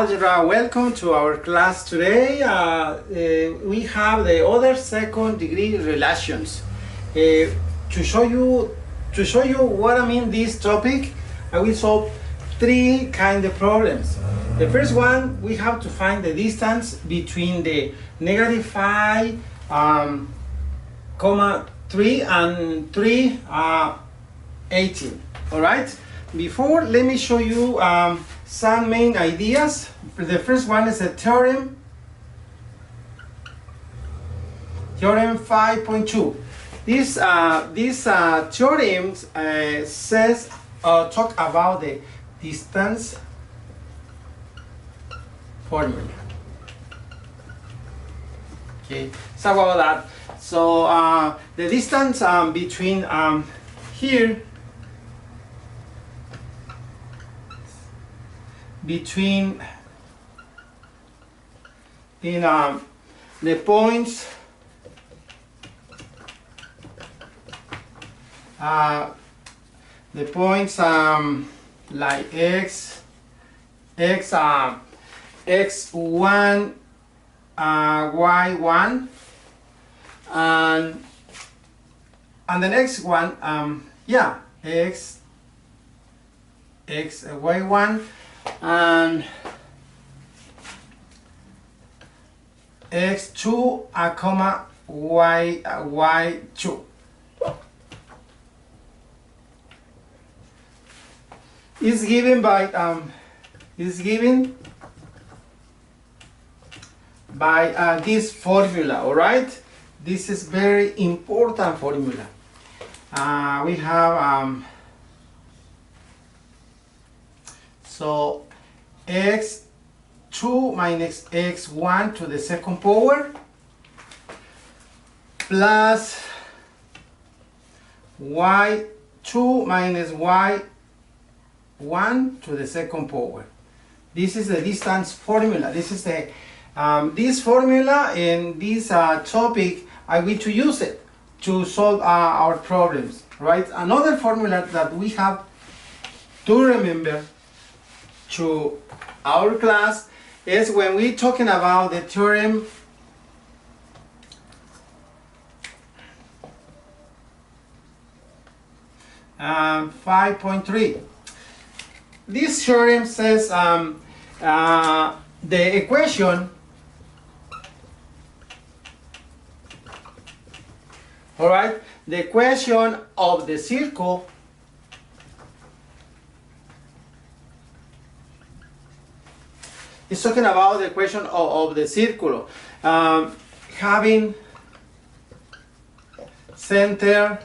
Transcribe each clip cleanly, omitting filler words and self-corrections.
Algebra, welcome to our class today. We have the other second degree relations. To show you what I mean this topic, I will solve three kind of problems. The first one, we have to find the distance between the negative 5, comma 3 and 3, 18. All right. Before, let me show you some main ideas. The first one is a theorem 5.2. This theorem says talk about the distance formula. Okay, so about that. So the distance between here. Between the points like x1, y1, and the next one, x, y1, and x2, comma y2 is given by this formula. All right, this is very important formula. We have so x2 minus x1 to the second power plus y2 minus y1 to the second power. This is the distance formula. This is the this formula in this topic. I will to use it to solve our problems. Right. Another formula that we have to remember to our class is when we're talking about the theorem 5.3. This theorem says the equation, all right, the equation of the circle is talking about the equation of the circle having center.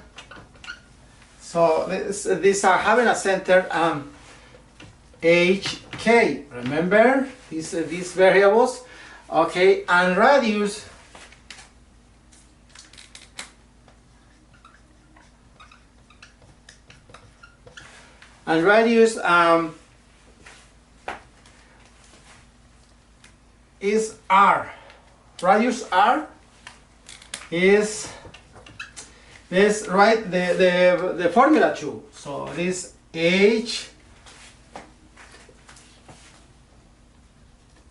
So these are having a center hk. Remember these variables, okay, and radius is r. Radius r is this, right? The formula 2. So this h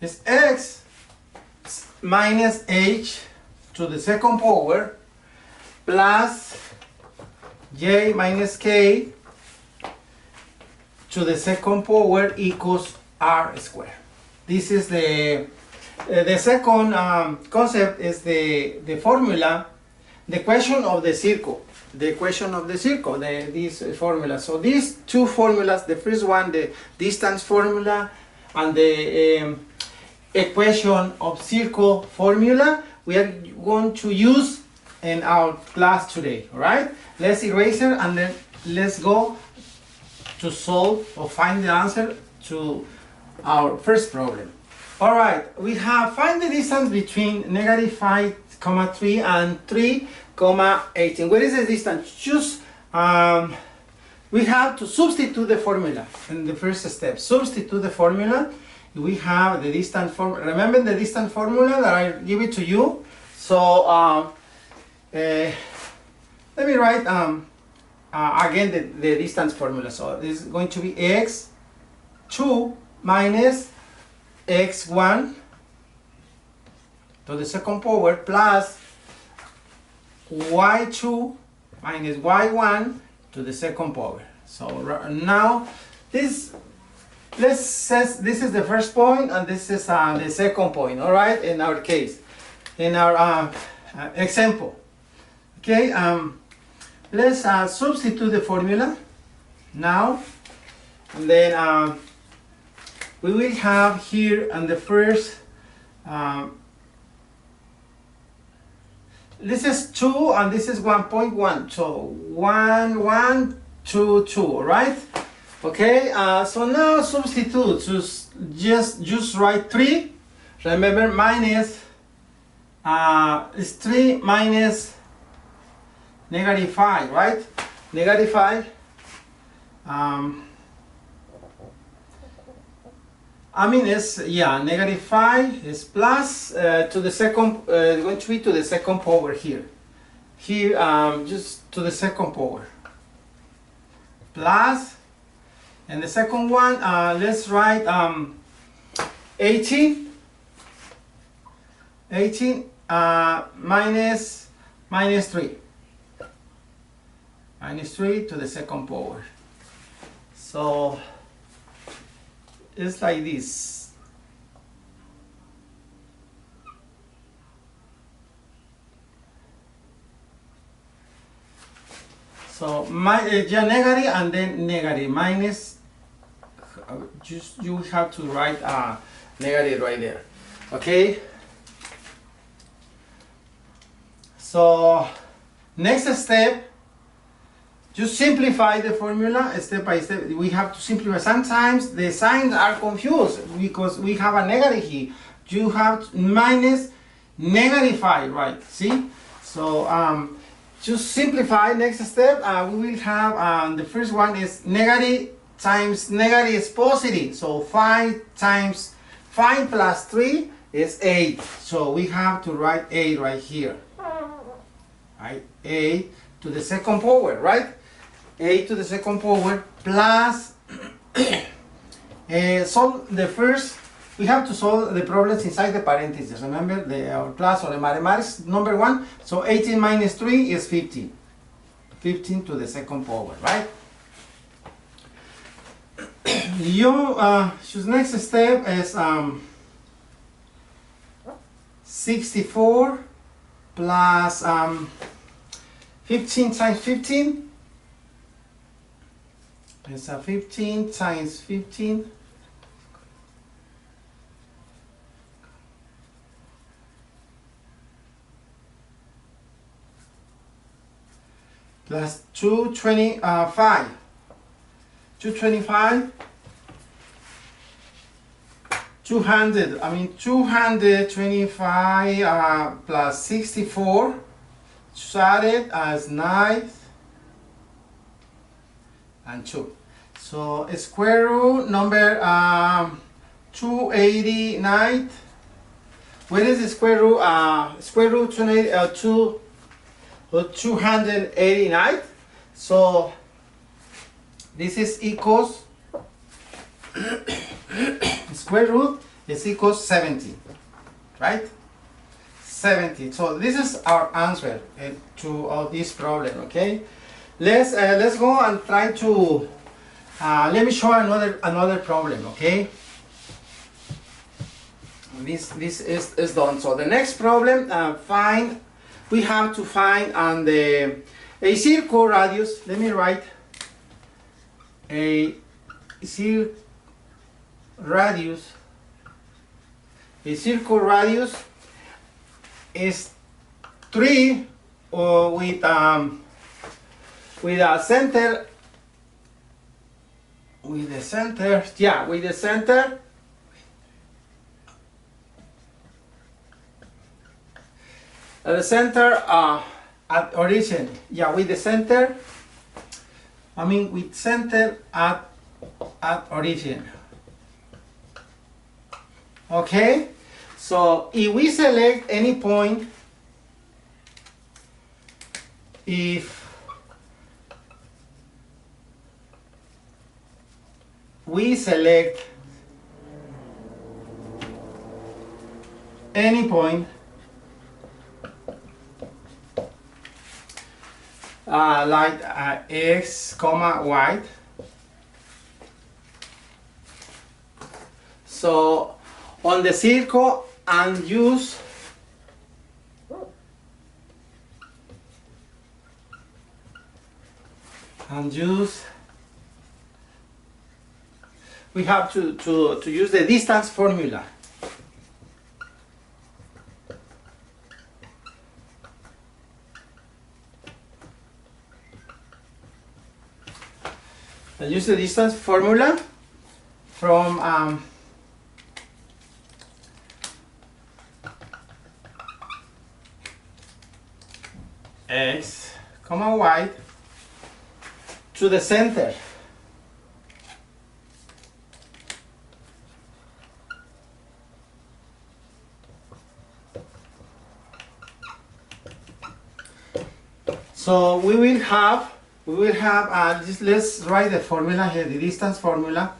is x minus h to the second power plus j minus k to the second power equals r squared. This is the second concept is the formula, the equation of the circle. This formula. So these two formulas, the first one, the distance formula, and the equation of circle formula, we are going to use in our class today. All right, let's erase it and then let's go to solve or find the answer to our first problem. All right, we have find the distance between negative 5, 3 and 3, 18. What is the distance? Just we have to substitute the formula in the first step. Substitute the formula. We have the distance formula. Remember the distance formula that I give it to you. So let me write again the distance formula. So this is going to be x2 minus x1 to the second power plus y2 minus y1 to the second power. So now this says this is the first point and this is the second point, all right, in our case, in our example. Okay, let's substitute the formula now, and then we will have here on the first, this is 2 and this is 1.1, so 1, 1, 2, 2, right? Okay, so now substitute, just write 3, remember minus, is 3 minus negative 5, right? Negative 5, I mean it's, yeah, negative 5 is plus to the second, going to be to the second power here. Here, just to the second power. Plus, and the second one, let's write 18. 18 minus 3. Minus 3 to the second power. So, it's like this. So negative and then negative minus. Just you have to write negative right there. Okay. So next step. Just simplify the formula step by step. We have to simplify. Sometimes the signs are confused because we have a negative here. You have minus negative 5, right? See? So just simplify. Next step, we will have the first one is negative times negative is positive. So 5 times 5 plus 3 is 8. So we have to write 8 right here. Right? 8 to the second power, right? 8 to the second power plus solve the first. We have to solve the problems inside the parentheses. Remember our class or the mathematics number 1. So 18 minus 3 is 15. 15 to the second power, right? Your next step is 64 plus 15 times 15. It's 15 times 15 plus 225. 225 200, I mean 225 plus 64, started as 9 and 2. So square root number 289. What is the square root? Square root 289. So this is equals square root is equals 70, right? 70. So this is our answer to this problem. Okay, let's go and try to let me show another problem. Okay, this is done. So the next problem, we have to find a circle radius. Let me write a circle radius. A circle radius is 3 with a center. With the center, yeah, with the center. At the center at origin, yeah, with the center. I mean, with center at origin. Okay, so if we select any point, if we select any point like x comma y. So on the circle and use we have to use the distance formula. I use the distance formula from x comma y to the center. So we will have just let's write the formula here, the distance formula.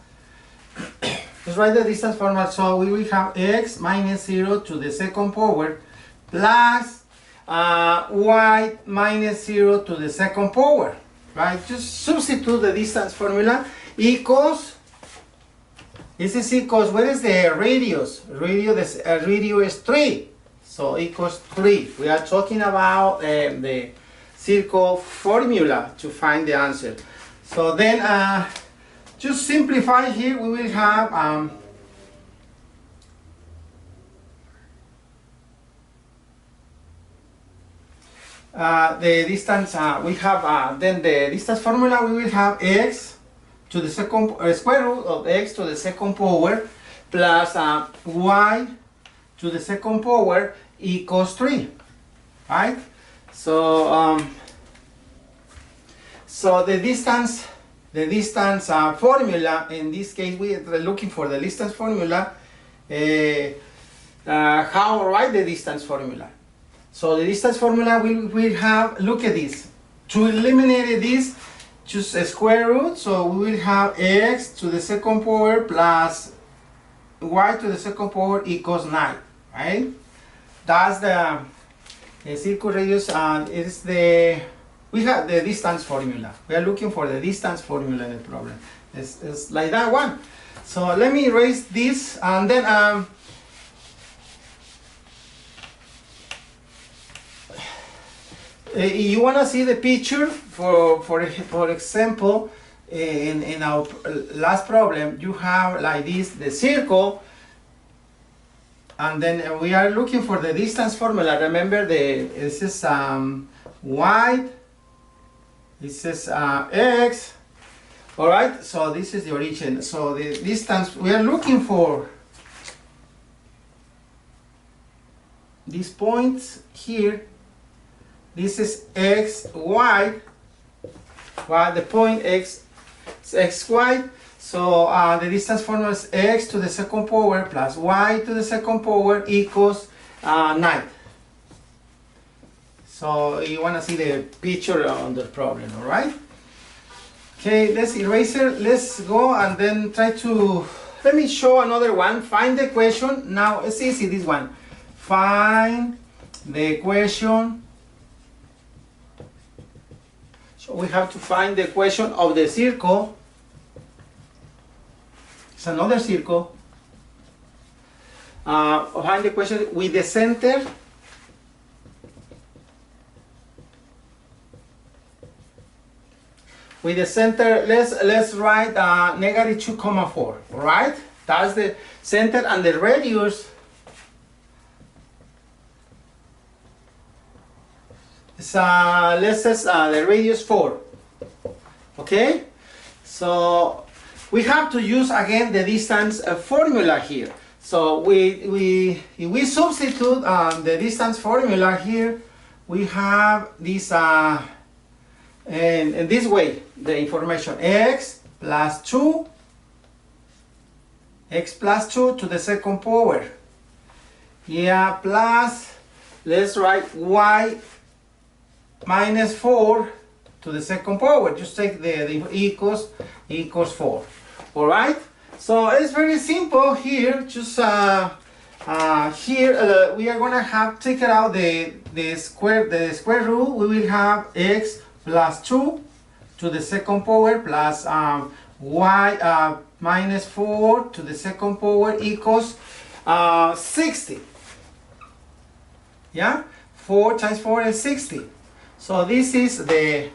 Let's write the distance formula. So we will have x minus 0 to the second power plus y minus 0 to the second power, right? Just substitute the distance formula equals, this is equals, what is the radius? Radius is 3, so equals 3. We are talking about the circle formula to find the answer. So then just simplify here, we will have the distance, we have then the distance formula, we will have x to the second square root of x to the second power plus y to the second power equals 3, right? So so the distance formula, in this case we are looking for the distance formula, how to write the distance formula. So the distance formula will have, look at this, to eliminate this, just a square root, so we will have x to the second power plus y to the second power equals 9, right? That's the circle radius, and it's the, we have the distance formula. We are looking for the distance formula in the problem. It's like that one. So let me erase this, and then you want to see the picture for example, in our last problem, you have like this, the circle, and then we are looking for the distance formula. Remember, this is y, this is x, all right? So this is the origin. So the distance, we are looking for these points here. This is x, y, well, the point x is x, y. So the distance formula is x to the second power plus y to the second power equals 9. So you want to see the picture on the problem, all right? Okay, let's erase it. Let's go and then try to, let me show another one. Find the equation. Now it's easy, this one. Find the equation. So we have to find the equation of the circle. It's another circle. Find the equation with the center. With the center, let's write negative 2,4. Right? That's the center, and the radius is let's say the radius 4. Okay? So we have to use again the distance formula here. So if we substitute the distance formula here, we have this in this way, the information x plus 2 to the second power, yeah, plus, let's write y minus 4 to the second power. Just take the equals 4. All right, so it's very simple here. Just Here we are gonna have taken out the square root. We will have x plus 2 to the second power plus y minus 4 to the second power equals 60. Yeah, 4 times 4 is 60. So this is the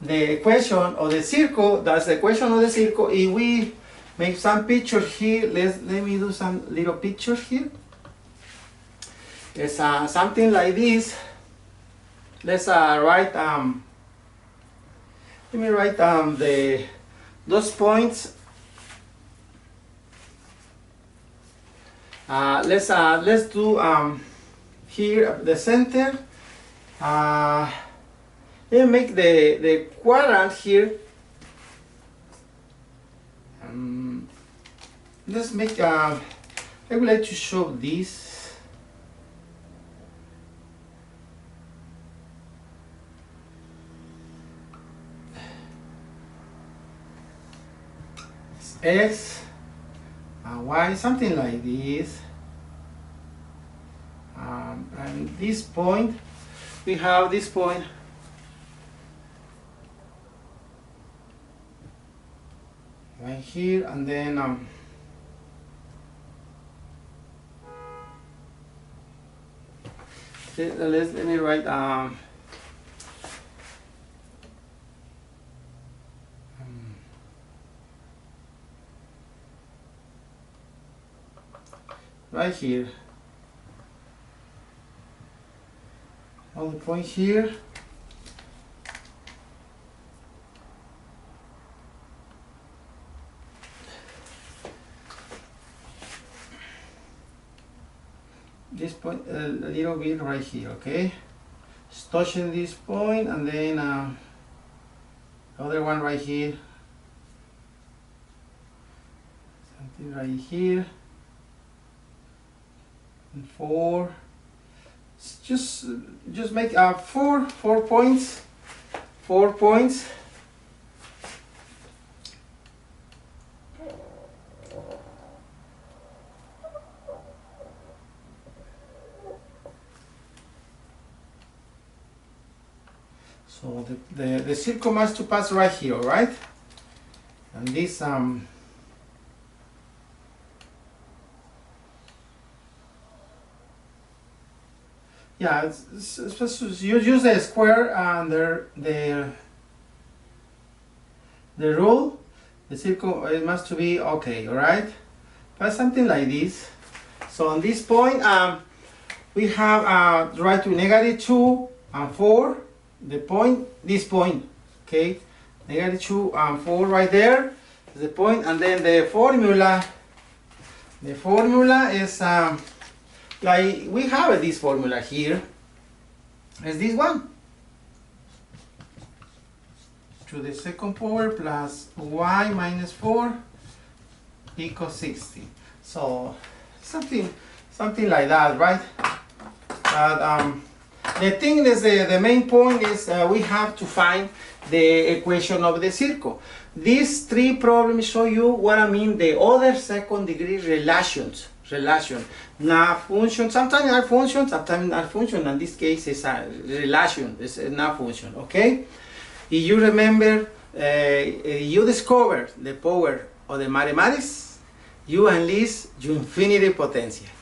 equation of the circle. That's the equation of the circle. If we make some pictures here, let me do some little pictures here. It's something like this. Let's write. Let me write those points. Let's do here the center. Let me make the quadrant here. Let's make. I would like to show this. X and Y, something like this, and this point, we have this point right here, and then let me write right here, all the point here, this point a little bit right here, okay, just touching this point, and then other one right here, something right here. 4. Just make 4 points. 4 points. So the circle must to pass right here, right? And this yeah, you use the square and the rule. The circle, it must to be okay, all right? But something like this. So on this point, we have right to -2 and 4. The point, this point, okay? -2 and 4 right there is the point, and then the formula. The formula is like we have this formula here. Is this one? To the second power plus y minus 4 equals 60. So something like that, right? But the thing is, the main point is we have to find the equation of the circle. These 3 problems show you what I mean, the other second degree relations. Not function, sometimes are function, sometimes not function. In this case, it's a relation, it's not function, okay? If you remember, you discover the power of the mathematics, you unleash your infinity potential.